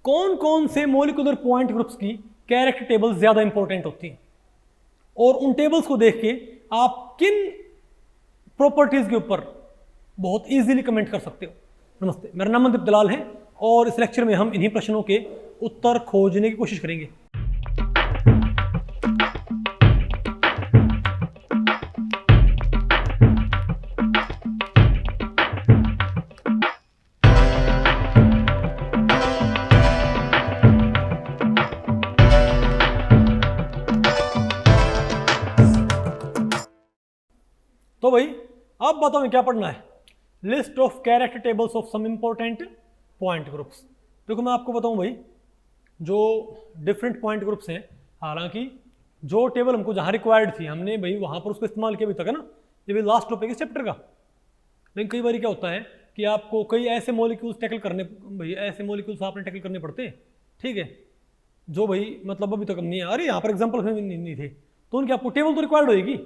कौन कौन से मोलिकुलर पॉइंट ग्रुप्स की कैरेक्टर टेबल्स ज़्यादा इंपॉर्टेंट होती हैं, और उन टेबल्स को देख के आप किन प्रॉपर्टीज़ के ऊपर बहुत इजीली कमेंट कर सकते हो। नमस्ते, मेरा नाम मनदीप दलाल है और इस लेक्चर में हम इन्हीं प्रश्नों के उत्तर खोजने की कोशिश करेंगे। तो भाई अब बताओ क्या पढ़ना है। List of character tables of some important point groups. देखो मैं आपको बताऊं भाई, जो डिफरेंट पॉइंट ग्रुप्स हैं, हालांकि जो टेबल हमको जहां रिक्वायर्ड थी हमने भाई वहां पर उसको इस्तेमाल किया अभी तक है ना, ये भी लास्ट टॉपिक है चैप्टर का। लेकिन कई बार क्या होता है कि आपको कई ऐसे मॉलिक्यूल्स टैकल करने, भाई ऐसे मॉलिक्यूल्स आपने टैकल करने पड़ते हैं, ठीक है, जो भाई मतलब अभी तक हम नहीं है, अरे यहाँ पर एग्जाम्पल में नहीं थे, तो उनकी आपको टेबल तो रिक्वायर्ड होगी,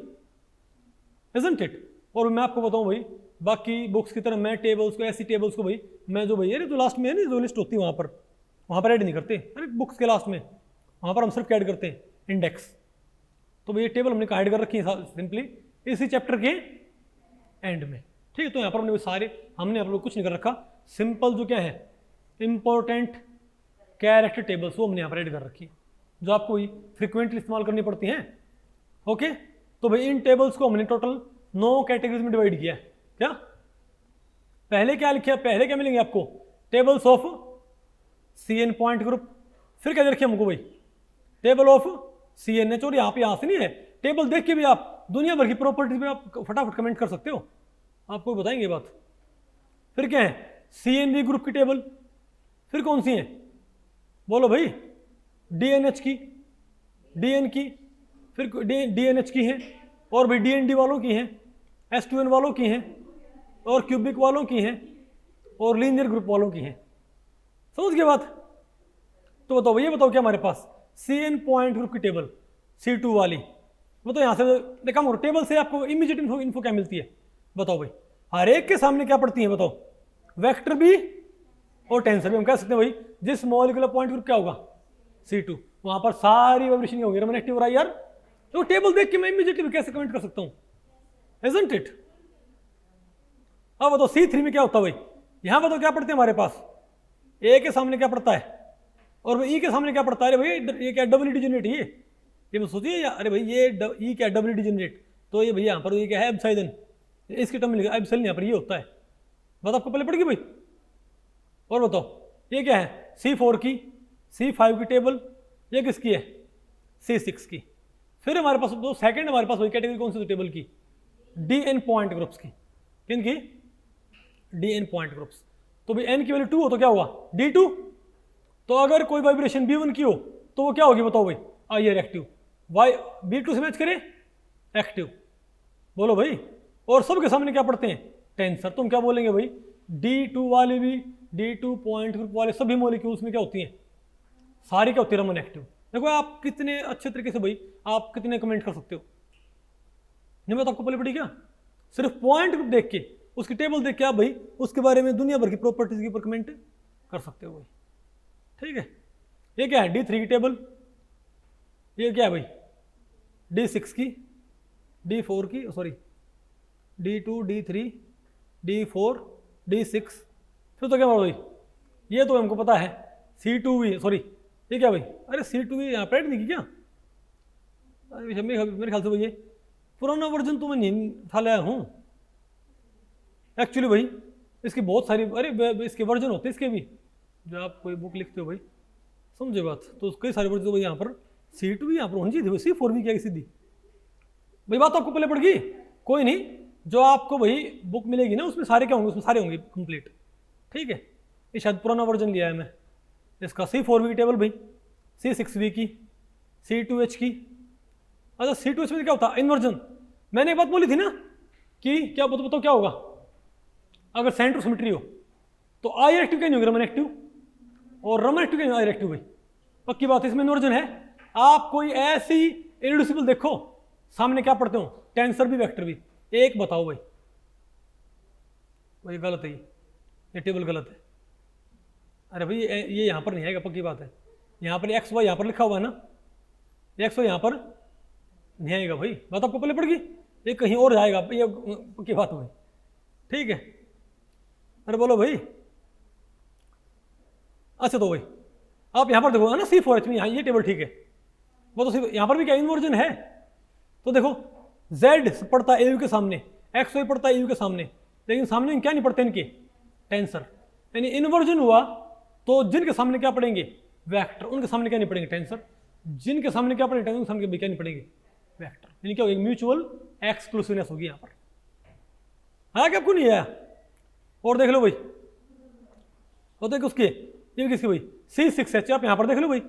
isn't it? और मैं आपको बताऊं भाई, बाकी बुक्स की तरह मैं टेबल्स को, ऐसी टेबल्स को भाई मैं जो भाई अरे जो लास्ट में है ना जो लिस्ट होती है वहाँ पर ऐड नहीं करते, अरे बुक्स के लास्ट में वहाँ पर हम सिर्फ ऐड करते हैं इंडेक्स। तो भाई ये टेबल हमने ऐड कर रखी है सिंपली इसी चैप्टर के एंड में, ठीक है। तो यहाँ पर हमने सारे हमने आप लोग कुछ नहीं कर रखा, सिंपल जो क्या है इंपॉर्टेंट कैरेक्टर टेबल्स वो हमने यहाँ पर ऐड कर रखी है, जो आपको फ्रिक्वेंटली इस्तेमाल करनी पड़ती हैं। ओके, तो भाई इन टेबल्स को हमने टोटल 9 कैटेगरीज में डिवाइड किया है। क्या पहले क्या लिखा, पहले क्या मिलेंगे आपको, tables of CN point group, फिर क्या रखिए हमको भाई टेबल ऑफ CNH, और यहाँ से नहीं है, टेबल देख के भी आप दुनिया भर की प्रॉपर्टीज में आप फटाफट कमेंट कर सकते हो, आपको बताएंगे ये बात। फिर क्या है CNV ग्रुप की टेबल, फिर कौन सी है बोलो भाई, DNH की, DN की, फिर DNH की है, और भाई DND वालों की हैं, S2N वालों की हैं, और क्यूबिक वालों की हैं, और लीनियर ग्रुप वालों की हैं। समझ गए बात? तो बताओ ये बताओ क्या हमारे पास CN पॉइंट ग्रुप की टेबल C2 वाली, वो तो यहाँ से देखा करो टेबल से आपको इमीडिएट इन्फो क्या मिलती है बताओ भाई, हर एक के सामने क्या पड़ती है बताओ, वेक्टर भी और टेंसर भी। हम कह सकते हैं भाई जिस मॉलिक्यूलर पॉइंट ग्रुप क्या होगा C2, वहां पर सारी वाइब्रेशन होगी, रमन एक्टिव रहा यार, तो टेबल देख के मैं इमीडिएटली कैसे कमेंट कर सकता हूं, isn't it? अब बताओ C3 में क्या होता है भाई, यहां बताओ क्या पढ़ते हैं हमारे पास, A के सामने क्या पड़ता है और E के सामने क्या पड़ता है, अरे भाई ये क्या डबल डिजनरेट, ये मैं सोचिए यार, अरे भाई ये E क्या डबल डिजनरेट, तो ये भैया यहाँ पर ये क्या है एब्साइलन, इसके टर्म में लिखा एब्साइलन, यहाँ पर ये होता है, बात आपको पहले पड़ गई भाई। और बताओ ये क्या है C4 की, C5 की टेबल, ये किसकी है C6 की। फिर हमारे पास दो सेकंड हमारे पास वही कैटेगरी कौन सी टेबल की, DN पॉइंट ग्रुप्स की, किन की DN पॉइंट ग्रुप्स। तो भाई N की वैल्यू 2 हो तो क्या होगा D2, तो अगर कोई वाइब्रेशन B1 की हो तो वो क्या होगी बताओ भाई, IR एक्टिव, वाई B2 से मैच करे एक्टिव, बोलो भाई। और सबके सामने क्या पढ़ते हैं टेंसर, तुम क्या बोलेंगे भाई D2 वाले भी, D2 पॉइंट ग्रुप वाले सभी मॉलिक्यूल्स में क्या होती हैं, सारी क्या होती है रमन एक्टिव। देखो आप कितने अच्छे तरीके से भाई आप कितने कमेंट कर सकते हो, नहीं बात आपको पहले पड़ी क्या, सिर्फ पॉइंट ग्रुप देख के उसकी टेबल देख के आप भाई उसके बारे में दुनिया भर की प्रॉपर्टीज के ऊपर कमेंट कर सकते हो भाई, ठीक है। ये क्या है D3 की टेबल, ये क्या है भाई D6 की, D4 की, sorry D2 D3 D4 D6, फिर तो क्या भाई ये तो हमको पता है C2 भी, सॉरी ये क्या भाई, अरे C2 भी यहाँ पर ऐड नहीं की क्या, मेरे ख्याल से भाई ये पुराना वर्जन तो मैं नहीं था लाया हूँ एक्चुअली भाई, इसकी बहुत सारी अरे इसके वर्जन होते हैं इसके भी, जो आप कोई बुक लिखते हो भाई समझे बात, तो कई सारे वर्जन भाई यहाँ पर C2 भी यहाँ पर होनी चाहिए थी, C4 भी क्या सीधी भाई, बात तो आपको पहले पड़ गई, कोई नहीं, जो आपको भाई बुक मिलेगी ना उसमें सारे क्या होंगे, उसमें सारे होंगे कंप्लीट, ठीक है। ये शायद पुराना वर्जन लिया है मैं इसका, C4 की टेबल भाई, C6V की, C2H की, अच्छा C2H में क्या होता है इन्वर्जन, मैंने एक बात बोली थी ना कि क्या बताओ क्या होगा अगर सेंटर सिमेट्री हो, तो IR एक्टिव क्या नहीं होगी रमन एक्टिव, और रमन एक्टिव क्या नहीं IR एक्टिव भाई, पक्की बात है इसमें इन्वर्जन है। आप कोई ऐसी इरिड्यूसिबल देखो सामने क्या पढ़ते हो, टेंसर भी वेक्टर भी, एक बताओ भाई, वही गलत है, ये टेबल गलत है, अरे भाई ये यहाँ पर नहीं आएगा, पक्की बात है। यहाँ पर एक्स वाई यहाँ पर लिखा हुआ है ना, एक्स वाई यहाँ पर नहीं आएगा भाई, बात आपको पहले पड़ गई। ये कहीं और जाएगा, ये पक्की बात हुई, ठीक है। अरे बोलो भाई। अच्छा तो भाई आप यहाँ पर देखो है ना C4H में, यहाँ ये टेबल ठीक है, वो तो सिर्फ यहाँ पर भी क्या इन्वर्जन है। तो देखो Z पड़ता है AU के सामने, XY पड़ता है AU के सामने, लेकिन सामने क्या नहीं पड़ते इनके, टेंसर। यानी इन्वर्जन हुआ तो जिनके सामने क्या पड़ेंगे, वेक्टर, उनके सामने क्या नहीं पड़ेंगे, टेंसर। जिनके सामने क्या पड़ेंगे, टेंसर, उनके सामने भी क्या नहीं पड़ेंगे, वेक्टर। यानी क्या होगी, म्यूचुअल एक्सक्लूसिवनेस होगी यहाँ पर। हाँ क्या आपको नहीं आया? और देख लो भाई, और देखो उसके ये किसकी भाई C6H, आप यहाँ पर देख लो भाई,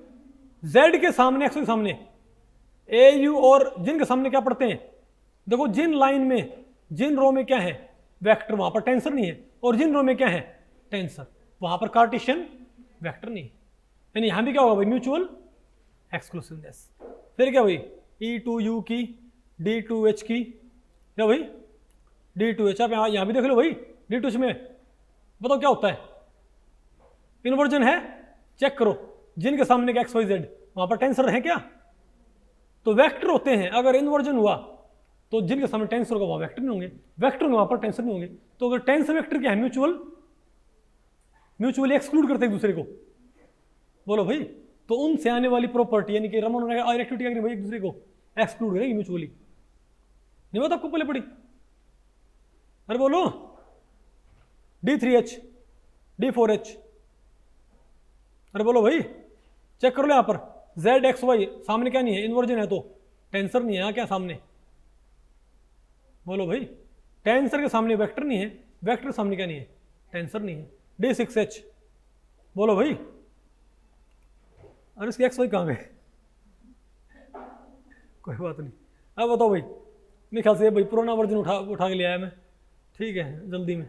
Z के सामने XY के सामने AU, और जिनके सामने क्या पड़ते हैं, देखो जिन लाइन में जिन रो में क्या है वेक्टर, वहां पर टेंसर नहीं है, और जिन रो में क्या है टेंसर, वहां पर कार्टेशियन वेक्टर नहीं है। यानी यहां भी क्या होगा भाई, म्यूचुअल एक्सक्लूसिवनेस। फिर क्या भाई E2U की, D2H की, क्या भाई D2H, आप यहां भी देख लो भाई, D2H में बताओ क्या होता है, इन्वर्जन है, चेक करो जिनके सामने क्या XYZ, वहां पर टेंसर है क्या, तो वेक्टर होते हैं। अगर इन्वर्जन हुआ तो जिनके सामने टेंसर होगा वहां वेक्टर नहीं होंगे, वेक्टर होंगे वहां पर टेंसर नहीं होंगे। तो अगर टेंसर वेक्टर क्या है, म्यूचुअली एक्सक्लूड करते हैं एक दूसरे को, बोलो भाई। तो उनसे आने वाली प्रॉपर्टी यानी कि रमन और एक्टिविटी क्या करेंगे भाई, एक दूसरे को एक्सक्लूड करेंगे म्यूचुअली। नहीं बात आपको पहले पड़ी? अरे बोलो D3H, D4H, अरे बोलो भाई, चेक कर लो यहाँ पर ZXY सामने क्या नहीं है, इन्वर्जन है तो टेंसर नहीं है। यहाँ क्या सामने, बोलो भाई, टेंसर के सामने वेक्टर नहीं है, वेक्टर सामने क्या नहीं है, टेंसर नहीं है। D6H, बोलो भाई, अरे इसके XY कहाँ गए, कोई बात नहीं। अब बताओ भाई, मेरे ख्याल से भाई पुराना वर्जन उठा के ले आया मैं, ठीक है जल्दी में।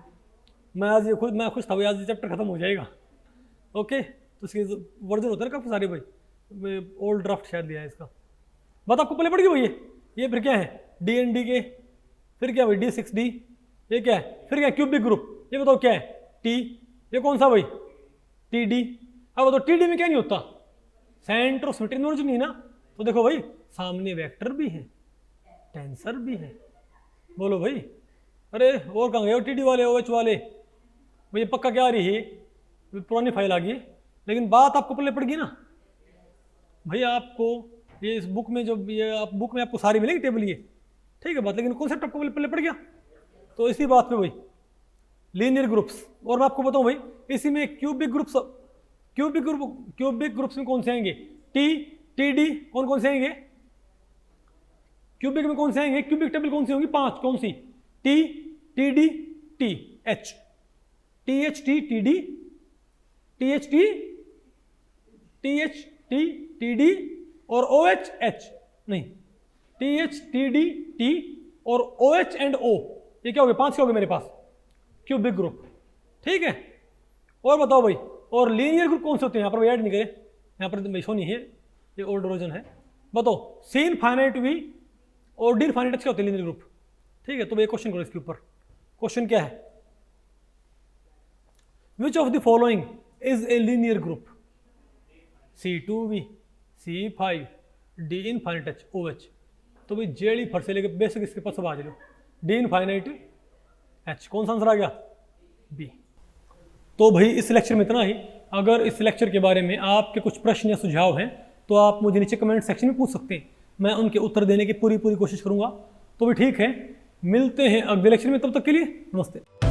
मैं खुश था भाई, आज ये चैप्टर खत्म हो जाएगा। ओके, तो इसके वर्जन होता है ना काफ़ी सारे भाई, ओल्ड ड्राफ्ट शायद लिया है इसका। बात आपको पहले पड़ गई भाई। ये फिर क्या है, DND के, फिर क्या भाई D6D, ये क्या है, फिर क्या है क्यूबिक ग्रुप, ये बताओ क्या है T, ये कौन सा भाई TD। अब बताओ TD में क्या नहीं होता, सेंटर ऑफ सिमेट्री इन्वर्जन नहीं ना। तो देखो भाई सामने वेक्टर भी है, टेंसर भी है, बोलो भाई। अरे और कहाँ गए TD वाले, OH वाले भाई, पक्का क्या आ रही है, पुरानी फाइल आ गई। लेकिन बात आपको पहले पड़ गई ना भाई, आपको ये इस बुक में जो ये आप बुक में आपको सारी मिलेगी टेबल ये, ठीक है बात, लेकिन कॉन्सेप्ट आपको पहले पड़ गया। तो इसी बात पे भाई लीनियर ग्रुप्स, और मैं आपको बताऊं भाई इसी में क्यूबिक ग्रुप्स में कौन से आएंगे, TD कौन कौन से आएंगे, क्यूबिक में कौन से आएंगे, क्यूबिक टेबल कौन सी होंगी, 5, कौन सी, TD TH, TD TD और OH नहीं, TD और OH एंड O, ये क्या हो गए, 5 क्या हो गए मेरे पास क्यूबिक ग्रुप, ठीक है। और बताओ भाई, और लीनियर ग्रुप कौन से होते हैं, यहाँ पर ऐड नहीं करे, यहाँ पर शो नहीं है, ये ओल्ड वर्जन है। बताओ C इनफाइनाइट V और D इनफाइनाइट H क्या होते हैं लीनियर ग्रुप, ठीक है। तो भाई क्वेश्चन करो इसके ऊपर, क्वेश्चन क्या है, which of the following is a linear group, C2V, C5, D infinite H, OH। तो भाई जेडी फर से लेकर बेसिक इसके पास सब आ जाओ, D इनफाइनाइट H, कौन सा आंसर आ गया, B। तो भाई इस लेक्चर में इतना ही। अगर इस लेक्चर के बारे में आपके कुछ प्रश्न या सुझाव हैं तो आप मुझे नीचे कमेंट सेक्शन में पूछ सकते हैं, मैं उनके उत्तर देने की पूरी कोशिश करूंगा। तो भी ठीक है, मिलते हैं अगले लेक्चर में, तब तक के लिए नमस्ते।